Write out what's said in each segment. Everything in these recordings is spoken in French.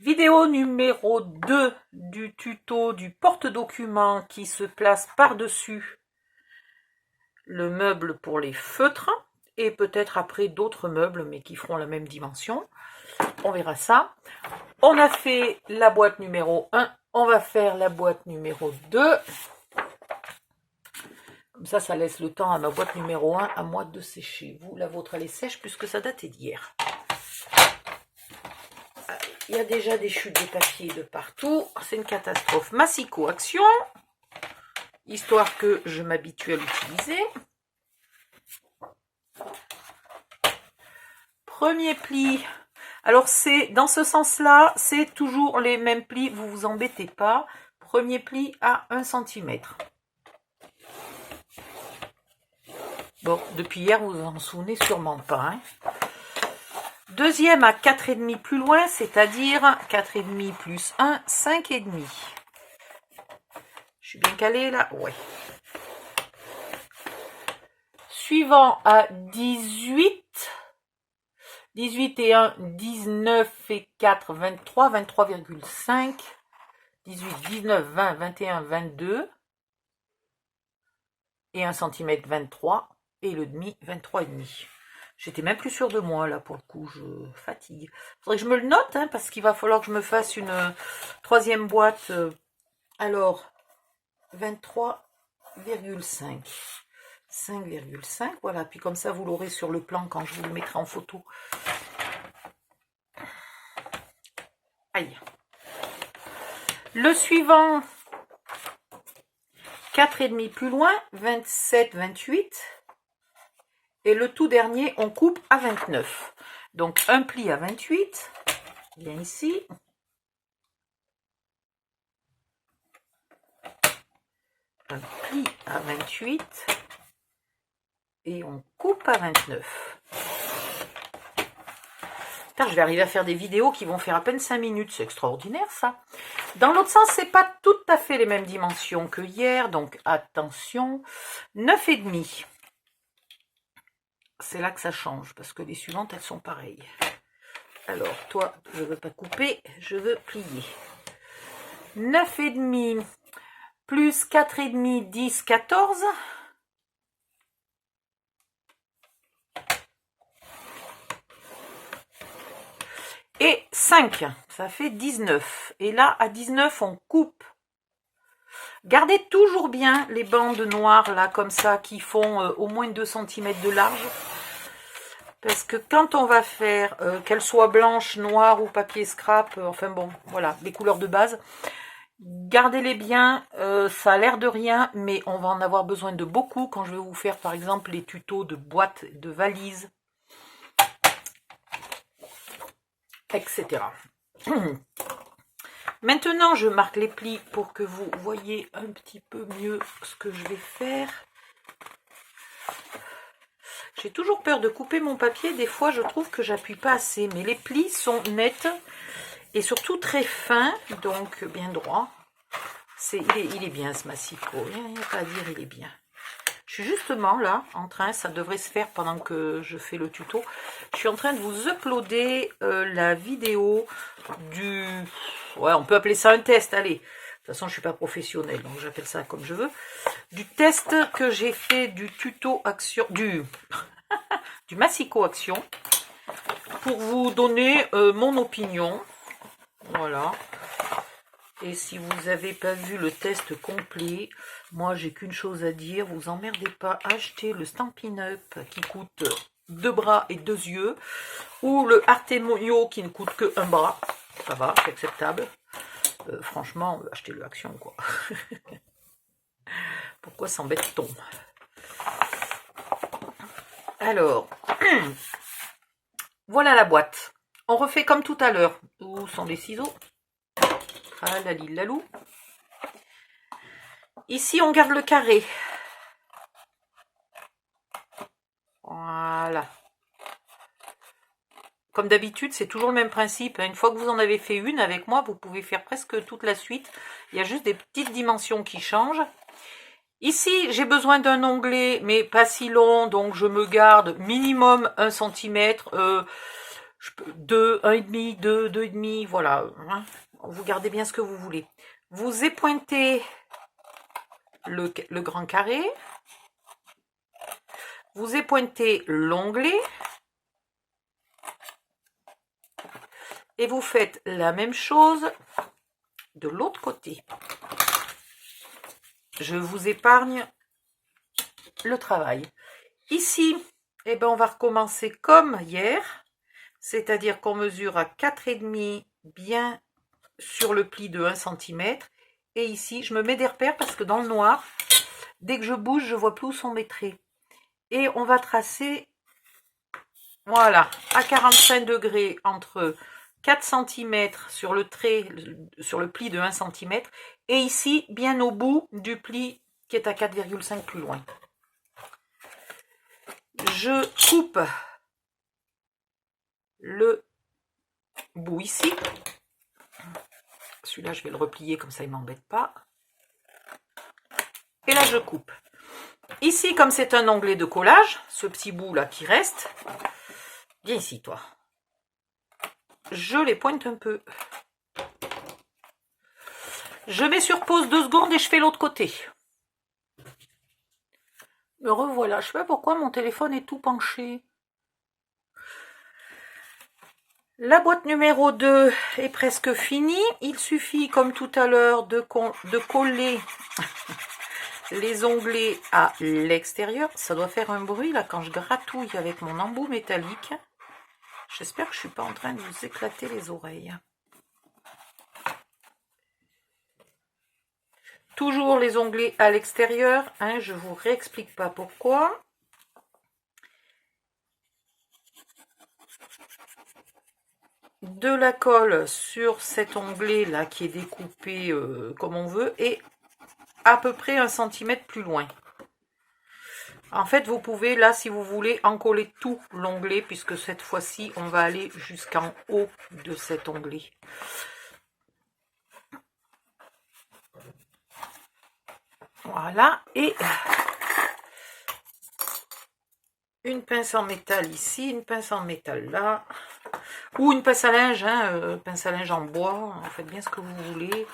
Vidéo numéro 2 du tuto du porte-document qui se place par-dessus le meuble pour les feutres et peut-être après d'autres meubles mais qui feront la même dimension. On verra ça. On a fait la boîte numéro 1, on va faire la boîte numéro 2. Comme ça, ça laisse le temps à ma boîte numéro 1 à moi de sécher. Vous, la vôtre, elle est sèche puisque ça datait d'hier. Il y a déjà des chutes de papier de partout. C'est une catastrophe. Massicot Action, histoire que je m'habitue à l'utiliser. Premier pli. Alors, c'est dans ce sens-là, c'est toujours les mêmes plis. Vous vous embêtez pas. Premier pli à 1 cm. Bon, depuis hier, vous vous en souvenez sûrement pas. Hein. Deuxième à 4,5 plus loin, c'est-à-dire 4,5 plus 1, 5,5. Je suis bien calée là? Ouais. Suivant à 18. 18 et 1, 19 et 4, 23, 23,5. 18, 19, 20, 21, 22. Et 1 cm 23. Et le demi, 23,5. J'étais même plus sûre de moi, là, pour le coup, je fatigue. Faudrait que je me le note, hein, parce qu'il va falloir que je me fasse une troisième boîte. Alors, 23,5. 5,5, voilà. Puis comme ça, vous l'aurez sur le plan quand je vous le mettrai en photo. Aïe. Le suivant, 4,5 plus loin, 27, 28. Et le tout dernier, on coupe à 29. Donc, un pli à 28. Bien ici. Un pli à 28. Et on coupe à 29. Putain, je vais arriver à faire des vidéos qui vont faire à peine 5 minutes. C'est extraordinaire, ça. Dans l'autre sens, c'est pas tout à fait les mêmes dimensions que hier. Donc, attention. 9,5. C'est là que ça change, parce que les suivantes, elles sont pareilles. Alors, toi, je ne veux pas couper, je veux plier. 9,5 plus 4,5, 10, 14. Et 5, ça fait 19. Et là, à 19, on coupe. Gardez toujours bien les bandes noires, là, comme ça, qui font au moins 2 cm de large. Parce que quand on va faire, qu'elles soient blanches, noires ou papier scrap, enfin bon, voilà, les couleurs de base, gardez-les bien, ça a l'air de rien, mais on va en avoir besoin de beaucoup quand je vais vous faire, par exemple, les tutos de boîtes, de valises, etc. Maintenant, je marque les plis pour que vous voyez un petit peu mieux ce que je vais faire. J'ai toujours peur de couper mon papier. Des fois, je trouve que j'appuie pas assez. Mais les plis sont nets et surtout très fins, donc bien droit. Il est bien ce massicot. Il n'y a pas à dire, il est bien. Je suis justement là, en train, ça devrait se faire pendant que je fais le tuto. Je suis en train de vous uploader la vidéo du... Ouais, on peut appeler ça un test, allez. De toute façon, je ne suis pas professionnelle, donc j'appelle ça comme je veux. Du test que j'ai fait du tuto action... du massicot action. Pour vous donner mon opinion. Voilà. Et si vous n'avez pas vu le test complet, moi j'ai qu'une chose à dire, vous emmerdez pas, achetez le Stampin' Up qui coûte 2 bras et 2 yeux, ou le Artemio qui ne coûte que 1 bras, ça va, c'est acceptable. Franchement, achetez le Action quoi. Pourquoi s'embête-t-on? Alors, voilà la boîte. On refait comme tout à l'heure. Où sont les ciseaux? Ah, la lille, la loup. Ici, on garde le carré. Voilà. Comme d'habitude, c'est toujours le même principe. Une fois que vous en avez fait une avec moi, vous pouvez faire presque toute la suite. Il y a juste des petites dimensions qui changent. Ici, j'ai besoin d'un onglet, mais pas si long, donc je me garde minimum 1 cm. 2, 1,5, 2, 2,5, voilà. Hein. Vous gardez bien ce que vous voulez. Vous épointez le grand carré. Vous épointez l'onglet. Et vous faites la même chose de l'autre côté. Je vous épargne le travail. Ici, eh ben, on va recommencer comme hier. C'est-à-dire qu'on mesure à 4,5 bien sur le pli de 1 cm. Et ici, je me mets des repères parce que dans le noir, dès que je bouge, je ne vois plus où sont mes traits. Et on va tracer, voilà, à 45 degrés entre 4 cm sur le trait, sur le pli de 1 cm. Et ici, bien au bout du pli qui est à 4,5 plus loin. Je coupe le bout ici. Celui-là, je vais le replier comme ça, il ne m'embête pas. Et là, je coupe. Ici, comme c'est un onglet de collage, ce petit bout-là qui reste, viens ici, toi. Je les pointe un peu. Je mets sur pause 2 secondes et je fais l'autre côté. Me revoilà. Je ne sais pas pourquoi mon téléphone est tout penché. La boîte numéro 2 est presque finie. Il suffit, comme tout à l'heure, de coller les onglets à l'extérieur. Ça doit faire un bruit là quand je gratouille avec mon embout métallique. J'espère que je ne suis pas en train de vous éclater les oreilles. Toujours les onglets à l'extérieur. Hein, je ne vous réexplique pas pourquoi. De la colle sur cet onglet là qui est découpé comme on veut et à peu près 1 cm plus loin. En fait, vous pouvez là, si vous voulez, en coller tout l'onglet puisque cette fois-ci, on va aller jusqu'en haut de cet onglet. Voilà, et une pince en métal ici, une pince en métal là, ou une pince à linge, hein, pince à linge en bois, faites bien ce que vous voulez,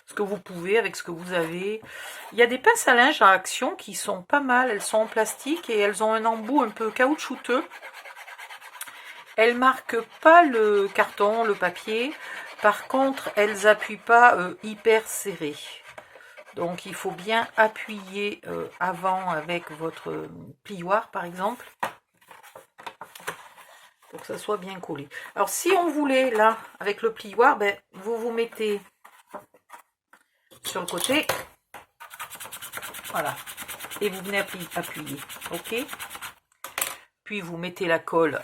ce que vous pouvez avec ce que vous avez. Il y a des pinces à linge à action qui sont pas mal, elles sont en plastique et elles ont un embout un peu caoutchouteux. Elles marquent pas le carton, le papier, par contre elles appuient pas hyper serré. Donc il faut bien appuyer avant avec votre plioir par exemple, pour que ça soit bien collé. Alors si on voulait là, avec le plioir, ben, vous vous mettez sur le côté, voilà, et vous venez appuyer, ok. Puis vous mettez la colle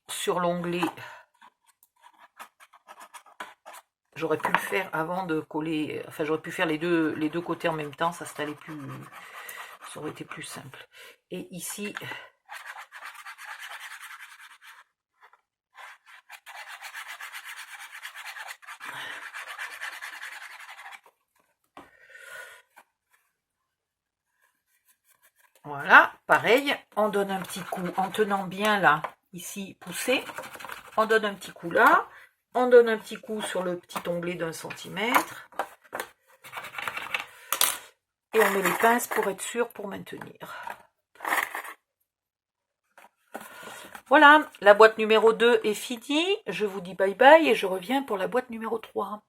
sur l'onglet. J'aurais pu le faire avant de coller, enfin j'aurais pu faire les deux côtés en même temps, ça serait plus, ça aurait été plus simple. Et ici, voilà, pareil, on donne un petit coup en tenant bien là, ici poussé, on donne un petit coup là, on donne un petit coup sur le petit onglet d'1 cm. Et on met les pinces pour être sûr, pour maintenir. Voilà, la boîte numéro 2 est finie. Je vous dis bye bye et je reviens pour la boîte numéro 3.